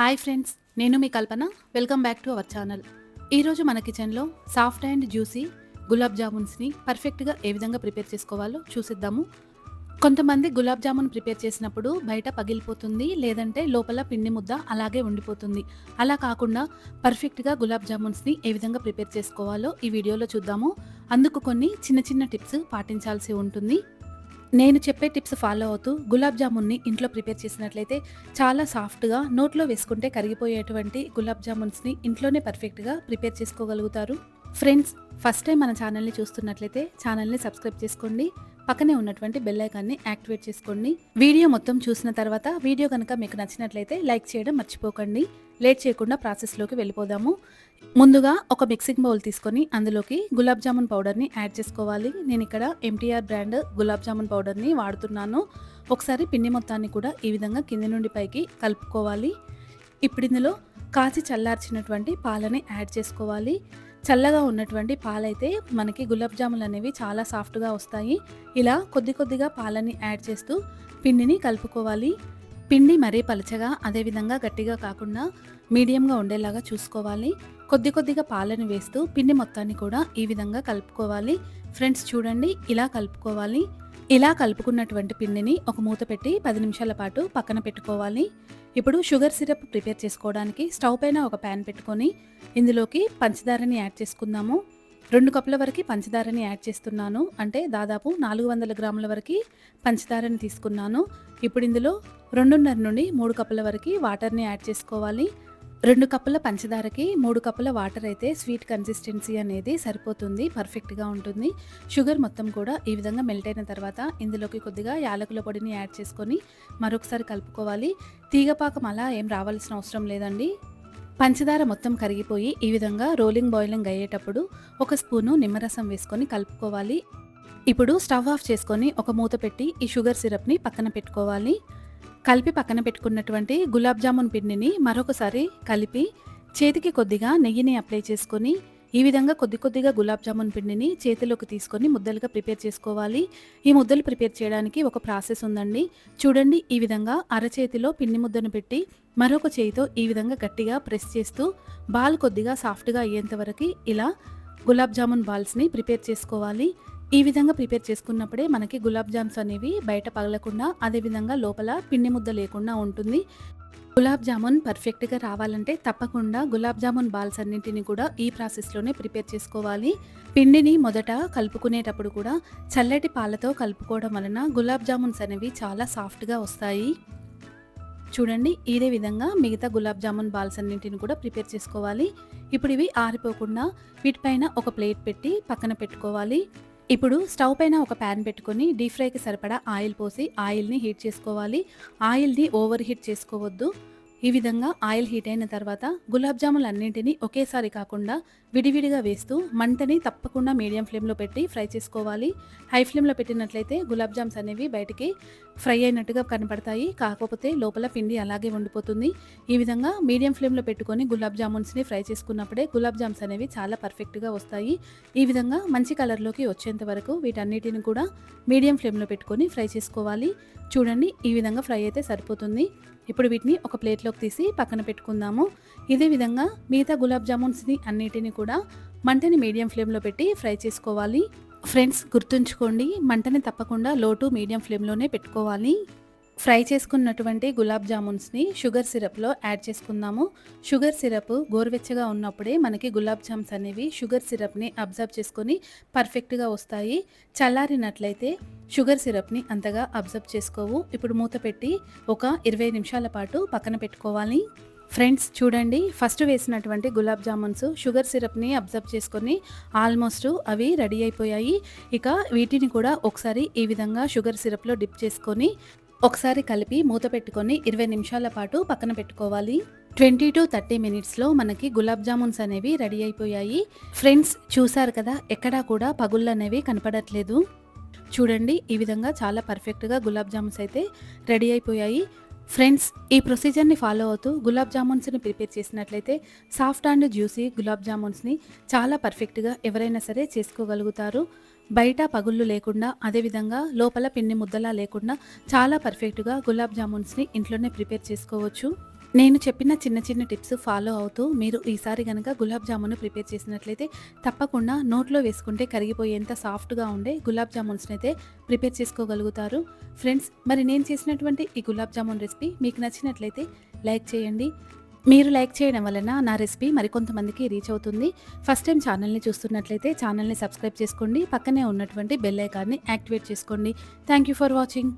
Hi friends, నేను మీ Kalpana. Welcome back to our channel. ఈరోజు మన కిచెన్లో సాఫ్ట్ అండ్ జ్యూసీ గులాబ్ జామున్స్ని పర్ఫెక్ట్గా ఏ విధంగా ప్రిపేర్ చేసుకోవాలో చూసిద్దాము. కొంతమంది గులాబ్ జామున్ ప్రిపేర్ చేసినప్పుడు బయట పగిలిపోతుంది, లేదంటే లోపల పిండి ముద్ద అలాగే ఉండిపోతుంది. అలా కాకుండా పర్ఫెక్ట్గా గులాబ్ జామున్స్ని ఏ విధంగా ప్రిపేర్ చేసుకోవాలో ఈ వీడియోలో చూద్దాము. అందుకు కొన్ని చిన్న చిన్న టిప్స్ పాటించాల్సి ఉంటుంది. నేను చెప్పే టిప్స్ ఫాలో అవుతూ గులాబ్ జామున్ని ఇంట్లో ప్రిపేర్ చేసినట్లయితే చాలా సాఫ్ట్గా నోట్లో వేసుకుంటే కరిగిపోయేటువంటి గులాబ్ జామున్స్ని ఇంట్లోనే పర్ఫెక్ట్గా ప్రిపేర్ చేసుకోగలుగుతారు. ఫ్రెండ్స్, ఫస్ట్ టైం మన ఛానల్ని చూస్తున్నట్లయితే ఛానల్ని సబ్స్క్రైబ్ చేసుకోండి. పక్కనే ఉన్నటువంటి బెల్ ఐకాన్ని యాక్టివేట్ చేసుకోండి. వీడియో మొత్తం చూసిన తర్వాత వీడియో కనుక మీకు నచ్చినట్లయితే లైక్ చేయడం మర్చిపోకండి. లేట్ చేయకుండా ప్రాసెస్లోకి వెళ్ళిపోదాము. ముందుగా ఒక మిక్సింగ్ బౌల్ తీసుకొని అందులోకి గులాబ్ జామున్ పౌడర్ని యాడ్ చేసుకోవాలి. నేను ఇక్కడ ఎంటీఆర్ బ్రాండ్ గులాబ్ జామున్ పౌడర్ని వాడుతున్నాను. ఒకసారి పిండి మొత్తాన్ని కూడా ఈ విధంగా కింది నుండి పైకి కలుపుకోవాలి. ఇప్పుడు ఇందులో కాచి చల్లార్చినటువంటి పాలని యాడ్ చేసుకోవాలి. చల్లగా ఉన్నటువంటి పాలైతే మనకి గులాబ్ జాములు అనేవి చాలా సాఫ్ట్గా వస్తాయి. ఇలా కొద్ది కొద్దిగా పాలని యాడ్ చేస్తూ పిండిని కలుపుకోవాలి. పిండి మరీ పలచగా అదేవిధంగా గట్టిగా కాకుండా మీడియంగా ఉండేలాగా చూసుకోవాలి. కొద్ది కొద్దిగా పాలను వేస్తూ పిండి మొత్తాన్ని కూడా ఈ విధంగా కలుపుకోవాలి. ఫ్రెండ్స్, చూడండి, ఇలా కలుపుకోవాలి. ఇలా కలుపుకున్నటువంటి పిండిని ఒక మూత పెట్టి 10 నిమిషాల పాటు పక్కన పెట్టుకోవాలి. ఇప్పుడు షుగర్ సిరప్ ప్రిపేర్ చేసుకోవడానికి స్టవ్ పైన ఒక ప్యాన్ పెట్టుకొని ఇందులోకి పంచదారని యాడ్ చేసుకుందాము. 2 కప్పుల వరకు పంచదారని యాడ్ చేస్తున్నాను. అంటే దాదాపు 400 గ్రాముల వరకు పంచదారని తీసుకున్నాను. ఇప్పుడు ఇందులో 2.5 నుండి 3 కప్పుల వరకు వాటర్ని యాడ్ చేసుకోవాలి. 2 కప్పుల పంచదారకి 3 కప్పుల వాటర్ అయితే స్వీట్ కన్సిస్టెన్సీ అనేది సరిపోతుంది, పర్ఫెక్ట్గా ఉంటుంది. షుగర్ మొత్తం కూడా ఈ విధంగా మెల్ట్ అయిన తర్వాత ఇందులోకి కొద్దిగా యాలకుల పొడిని యాడ్ చేసుకొని మరొకసారి కలుపుకోవాలి. తీగపాకం అలా ఏం రావాల్సిన అవసరం లేదండి. పంచదార మొత్తం కరిగిపోయి ఈ విధంగా రోలింగ్ బాయిలింగ్ అయ్యేటప్పుడు ఒక స్పూను నిమ్మరసం వేసుకొని కలుపుకోవాలి. ఇప్పుడు స్టవ్ ఆఫ్ చేసుకొని ఒక మూత పెట్టి ఈ షుగర్ సిరప్ని పక్కన పెట్టుకోవాలి. కలిపి పక్కన పెట్టుకున్నటువంటి గులాబ్ జామున్ పిండిని మరొకసారి కలిపి చేతికి కొద్దిగా నెయ్యిని అప్లై చేసుకొని ఈ విధంగా కొద్ది కొద్దిగా గులాబ్ జామున్ పిండిని చేతిలోకి తీసుకొని ముద్దలుగా ప్రిపేర్ చేసుకోవాలి. ఈ ముద్దలు ప్రిపేర్ చేయడానికి ఒక ప్రాసెస్ ఉందండి. చూడండి, ఈ విధంగా అరచేతిలో పిండి ముద్దను పెట్టి మరొక చేతితో ఈ విధంగా గట్టిగా ప్రెస్ చేస్తూ బాల్ కొద్దిగా సాఫ్ట్గా అయ్యేంత వరకు ఇలా గులాబ్ జామున్ బాల్స్ని ప్రిపేర్ చేసుకోవాలి. ఈ విధంగా ప్రిపేర్ చేసుకున్నప్పుడే మనకి గులాబ్ జామ్స్ అనేవి బయట పగలకుండా అదేవిధంగా లోపల పిండి ముద్ద లేకుండా ఉంటుంది. గులాబ్ జామున్ పర్ఫెక్ట్గా రావాలంటే తప్పకుండా గులాబ్ జామున్ బాల్స్ అన్నింటినీ కూడా ఈ ప్రాసెస్లోనే ప్రిపేర్ చేసుకోవాలి. పిండిని మొదట కలుపుకునేటప్పుడు కూడా చల్లటి పాలతో కలుపుకోవడం వలన గులాబ్ జామున్స్ అనేవి చాలా సాఫ్ట్గా వస్తాయి. చూడండి, ఇదే విధంగా మిగతా గులాబ్ జామున్ బాల్స్ అన్నింటిని కూడా ప్రిపేర్ చేసుకోవాలి. ఇప్పుడు ఇవి ఆరిపోకుండా వీటిపైన ఒక ప్లేట్ పెట్టి పక్కన పెట్టుకోవాలి. ఇప్పుడు స్టవ్ పైన ఒక ప్యాన్ పెట్టుకొని డీప్ ఫ్రైకి సరిపడా ఆయిల్ పోసి ఆయిల్ని హీట్ చేసుకోవాలి. ఆయిల్ని ఓవర్ హీట్ చేసుకోవద్దు. ఈ విధంగా ఆయిల్ హీట్ అయిన తర్వాత గులాబ్ జాములు అన్నింటినీ ఒకేసారి కాకుండా విడివిడిగా వేస్తూ మంటని తప్పకుండా మీడియం ఫ్లేమ్లో పెట్టి ఫ్రై చేసుకోవాలి. హై ఫ్లేమ్లో పెట్టినట్లయితే గులాబ్ జామ్స్ అనేవి బయటికి ఫ్రై అయినట్టుగా కనపడతాయి, కాకపోతే లోపల పిండి అలాగే ఉండిపోతుంది. ఈ విధంగా మీడియం ఫ్లేమ్లో పెట్టుకొని గులాబ్ జామున్స్ని ఫ్రై చేసుకున్నప్పుడే గులాబ్ జామ్స్ అనేవి చాలా పర్ఫెక్ట్గా వస్తాయి. ఈ విధంగా మంచి కలర్లోకి వచ్చేంత వరకు వీటన్నిటిని కూడా మీడియం ఫ్లేమ్లో పెట్టుకొని ఫ్రై చేసుకోవాలి. చూడండి, ఈ విధంగా ఫ్రై అయితే సరిపోతుంది. ఇప్పుడు వీటిని ఒక ప్లేట్లోకి తీసి పక్కన పెట్టుకుందాము. ఇదే విధంగా మిగతా గులాబ్ జామున్స్ని అన్నిటిని కూడా మంటని మీడియం ఫ్లేమ్లో పెట్టి ఫ్రై చేసుకోవాలి. ఫ్రెండ్స్, గుర్తుంచుకోండి, మంటని తప్పకుండా లో టు మీడియం ఫ్లేమ్లోనే పెట్టుకోవాలి. ఫ్రై చేసుకున్నటువంటి గులాబ్ జామున్స్ని షుగర్ సిరప్లో యాడ్ చేసుకుందాము. షుగర్ సిరప్ గోరువెచ్చగా ఉన్నప్పుడే మనకి గులాబ్ జామ్స్ అనేవి షుగర్ సిరప్ని అబ్జర్వ్ చేసుకొని పర్ఫెక్ట్గా వస్తాయి. చల్లారినట్లయితే షుగర్ సిరప్ని అంతగా అబ్జర్వ్ చేసుకోవు. ఇప్పుడు మూత పెట్టి ఒక 20 నిమిషాల పాటు పక్కన పెట్టుకోవాలి. ఫ్రెండ్స్, చూడండి, ఫస్ట్ వేసినటువంటి గులాబ్ జామున్స్ షుగర్ సిరప్ని అబ్జర్వ్ చేసుకొని ఆల్మోస్ట్ అవి రెడీ అయిపోయాయి. ఇక వీటిని కూడా ఒకసారి ఈ విధంగా షుగర్ సిరప్లో డిప్ చేసుకొని ఒకసారి కలిపి మూత పెట్టుకొని 20 నిమిషాల పాటు పక్కన పెట్టుకోవాలి. 20 to 30 మినిట్స్లో మనకి గులాబ్ జామున్స్ అనేవి రెడీ అయిపోయాయి. ఫ్రెండ్స్, చూసారు కదా, ఎక్కడా కూడా పగుళ్ళు అనేవి కనపడట్లేదు. చూడండి, ఈ విధంగా చాలా పర్ఫెక్ట్గా గులాబ్ జామున్స్ అయితే రెడీ అయిపోయాయి. ఫ్రెండ్స్, ఈ ప్రొసీజర్ని ఫాలో అవుతూ గులాబ్ జామున్స్ని ప్రిపేర్ చేసినట్లయితే సాఫ్ట్ అండ్ జ్యూసీ గులాబ్ జామున్స్ని చాలా పర్ఫెక్ట్గా ఎవరైనా సరే చేసుకోగలుగుతారు. బయట పగుళ్ళు లేకుండా అదేవిధంగా లోపల పిండి ముద్దలా లేకుండా చాలా పర్ఫెక్ట్గా గులాబ్ జామున్స్ని ఇంట్లోనే ప్రిపేర్ చేసుకోవచ్చు. నేను చెప్పిన చిన్న చిన్న టిప్స్ ఫాలో అవుతూ మీరు ఈసారి గనక గులాబ్ జామున్ ప్రిపేర్ చేసినట్లయితే తప్పకుండా నోట్లో వేసుకుంటే కరిగిపోయేంత సాఫ్ట్‌గా ఉండే గులాబ్ జామున్స్‌నైతే ప్రిపేర్ చేసుకోగలుగుతారు. ఫ్రెండ్స్, మరి నేను చేసినటువంటి ఈ గులాబ్ జామున్ రెసిపీ మీకు నచ్చినట్లయితే లైక్ చేయండి. మీరు లైక్ చేయడం వలన నా రెసిపీ మరికొంతమందికి రీచ్ అవుతుంది. ఫస్ట్ టైం ఛానల్‌ని చూస్తున్నట్లయితే ఛానల్‌ని సబ్స్క్రైబ్ చేసుకోండి. పక్కనే ఉన్నటువంటి బెల్ ఐకాన్‌ని యాక్టివేట్ చేసుకోండి. Thank you for watching.